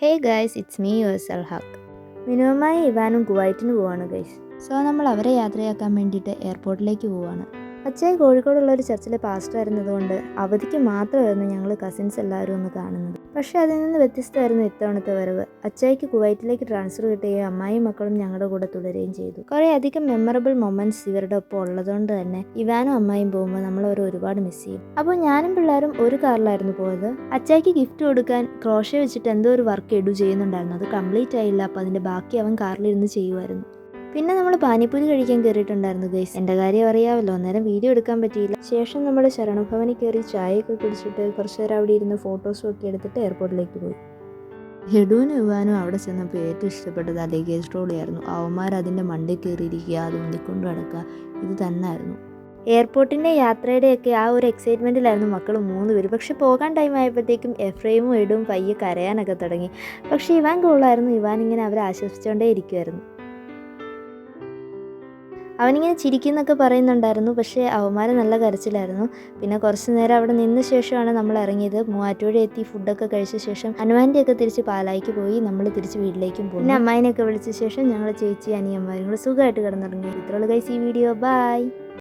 Hey guys, it's me yours Alhaq. മിനുവുമായി ഇവാനും കുവൈറ്റിന് പോവാണ് ഗൈസ്. സോ നമ്മൾ അവരെ യാത്രയാക്കാൻ വേണ്ടിയിട്ട് എയർപോർട്ടിലേക്ക് പോവാണ്. അച്ചായി കോഴിക്കോടുള്ള ഒരു ചർച്ചിലെ പാസ്റ്റർ ആയിരുന്നതുകൊണ്ട് അവധിക്ക് മാത്രമായിരുന്നു ഞങ്ങൾ കസിൻസ് എല്ലാവരും ഒന്ന് കാണുന്നത്. പക്ഷേ അതിൽ നിന്ന് വ്യത്യസ്തമായിരുന്നു ഇത്തവണത്തെ വരവ്. അച്ചായിക്ക് കുവൈറ്റിലേക്ക് ട്രാൻസ്ഫർ കിട്ടുകയും അമ്മായിയും മക്കളും ഞങ്ങളുടെ കൂടെ തുടരുകയും ചെയ്തു. കുറേ അധികം മെമ്മറബിൾ മൊമെന്റ്സ് ഇവരുടെ ഒപ്പം ഉള്ളതുകൊണ്ട് തന്നെ ഇവാനും അമ്മായിയും പോകുമ്പോൾ നമ്മൾ അവർ ഒരുപാട് മിസ് ചെയ്യും. അപ്പോൾ ഞാനും പിള്ളേരും ഒരു കാറിലായിരുന്നു പോയത്. അച്ചായിക്ക് ഗിഫ്റ്റ് കൊടുക്കാൻ ക്രോഷേ വെച്ചിട്ട് എന്തോ ഒരു വർക്ക് എഡു ചെയ്യുന്നുണ്ടായിരുന്നു. അത് കംപ്ലീറ്റ് ആയില്ല. അപ്പോൾ അതിൻ്റെ ബാക്കി അവൻ കാറിലിരുന്ന് ചെയ്യുമായിരുന്നു. പിന്നെ നമ്മൾ പാനിപ്പൂരി കഴിക്കാൻ കയറിയിട്ടുണ്ടായിരുന്നു ഗൈസ്. എൻ്റെ കാര്യം അറിയാമല്ലോ, അന്നേരം വീഡിയോ എടുക്കാൻ പറ്റിയില്ല. ശേഷം നമ്മൾ ശരണഭവനിൽ കയറി ചായയൊക്കെ കുടിച്ചിട്ട് കുറച്ച് നേരം അവിടെ ഇരുന്ന് ഫോട്ടോസും ഒക്കെ എടുത്തിട്ട് എയർപോർട്ടിലേക്ക് പോയി. ഹെഡുവിനും ഇവാനും അവിടെ ചെന്നപ്പോൾ ഏറ്റവും ഇഷ്ടപ്പെട്ടത് ആ ലഗേജ് ട്രോളിയായിരുന്നു. അവന്മാർ അതിൻ്റെ മണ്ടയിൽ കയറിയിരിക്കുക, അത് ഉന്തിക്കൊണ്ട് കിടക്കുക, ഇത് തന്നെയായിരുന്നു. എയർപോർട്ടിൻ്റെ യാത്രയുടെയൊക്കെ ആ ഒരു എക്സൈറ്റ്മെൻറ്റിലായിരുന്നു മക്കൾ 3 പേര്. പക്ഷെ പോകാൻ ടൈം ആയപ്പോഴത്തേക്കും എഫ്രൈമും എഡുവും പയ്യെ കരയാനൊക്കെ തുടങ്ങി. പക്ഷേ ഇവാൻ കൂളായിരുന്നു. ഇവാൻ ഇങ്ങനെ അവരെ ആശ്വസിച്ചുകൊണ്ടേ ഇരിക്കുമായിരുന്നു. അവനിങ്ങനെ ചിരിക്കുന്നൊക്കെ പറയുന്നുണ്ടായിരുന്നു. പക്ഷേ അവന്മാർ നല്ല കരച്ചിലായിരുന്നു. പിന്നെ കുറച്ച് നേരം അവിടെ നിന്ന ശേഷമാണ് നമ്മൾ ഇറങ്ങിയത്. മൂവാറ്റുപുഴ എത്തി ഫുഡൊക്കെ കഴിച്ച ശേഷം അനുവാൻ്റെയൊക്കെ തിരിച്ച് പാലായിക്ക് പോയി. നമ്മൾ തിരിച്ച് വീട്ടിലേക്കും പോയി. പിന്നെ അമ്മായിനെയൊക്കെ വിളിച്ച ശേഷം ഞങ്ങൾ ചേച്ചി അനിയന്മാരും കൂടെ സുഖമായിട്ട് കിടന്നുറങ്ങി. ഇത്രയുള്ള ഗൈസ് ഈ വീഡിയോ. ബൈ.